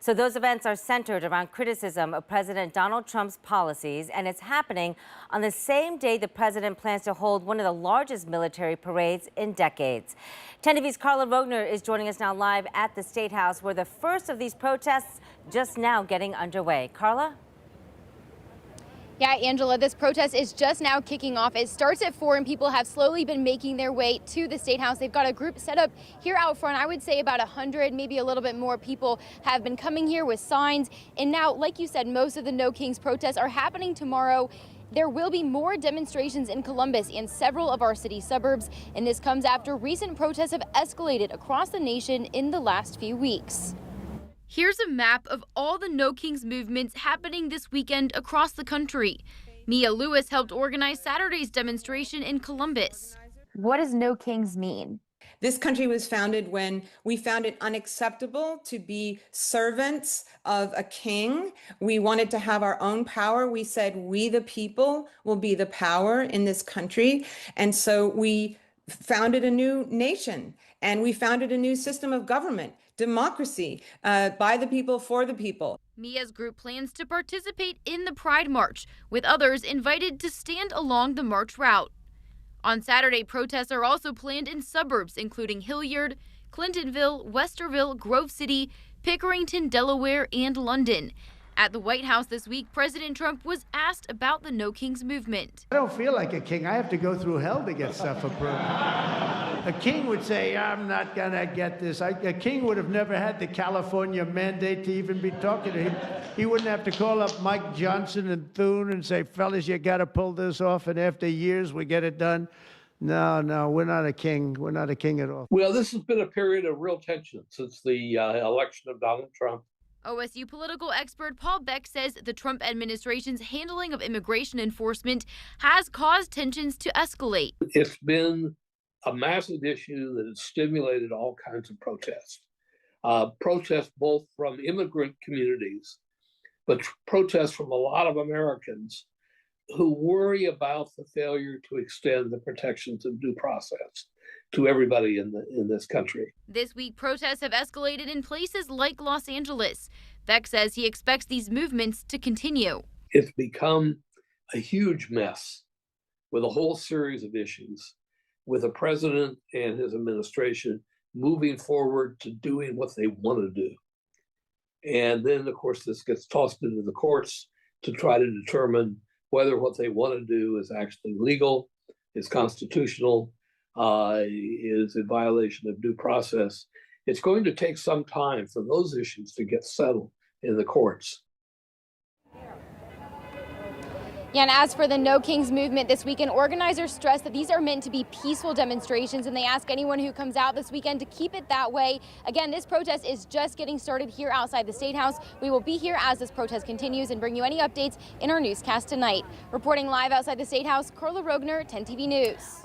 So those events are centered around criticism of President Donald Trump's policies, and it's happening on the same day the president plans to hold one of the largest military parades in decades. 10 TV's Carla Rogner is joining us now live at the State House, where the first of these protests just now getting underway. Carla? Yeah, Angela, this protest is just now kicking off. It starts at 4 and people have slowly been making their way to the State House. They've got a group set up here out front. I would say about 100, maybe a little bit more people have been coming here with signs. And now, like you said, most of the No Kings protests are happening tomorrow. There will be more demonstrations in Columbus and several of our city suburbs. And this comes after recent protests have escalated across the nation in the last few weeks. Here's a map of all the No Kings movements happening this weekend across the country. Mia Lewis helped organize Saturday's demonstration in Columbus. What does No Kings mean? This country was founded when we found it unacceptable to be servants of a king. We wanted to have our own power. We said, we the people will be the power in this country. And so we founded a new nation, and we founded a new system of government, democracy, by the people, for the people. Mia's group plans to participate in the Pride March, with others invited to stand along the march route. On Saturday, protests are also planned in suburbs, including Hilliard, Clintonville, Westerville, Grove City, Pickerington, Delaware, and London. At the White House this week, President Trump was asked about the No Kings movement. I don't feel like a king. I have to go through hell to get stuff approved. A king would say, I'm not going to get this. A king would have never had the California mandate to even be talking to him. He wouldn't have to call up Mike Johnson and Thune and say, fellas, you got to pull this off, and after years we get it done. No, we're not a king. We're not a king at all. Well, this has been a period of real tension since the election of Donald Trump. OSU political expert Paul Beck says the Trump administration's handling of immigration enforcement has caused tensions to escalate. It's been a massive issue that has stimulated all kinds of protests. Protests both from immigrant communities, but protests from a lot of Americans who worry about the failure to extend the protections of due process to everybody in this country. This week, protests have escalated in places like Los Angeles. Beck says he expects these movements to continue. It's become a huge mess with a whole series of issues, with the president and his administration moving forward to doing what they want to do. And then, of course, this gets tossed into the courts to try to determine whether what they want to do is actually legal, is constitutional, is in violation of due process. It's going to take some time for those issues to get settled in the courts. Yeah, and as for the No Kings movement this weekend, organizers stress that these are meant to be peaceful demonstrations, and they ask anyone who comes out this weekend to keep it that way. Again, this protest is just getting started here outside the State House. We will be here as this protest continues and bring you any updates in our newscast tonight. Reporting live outside the State House, Carla Rogner, 10 TV News.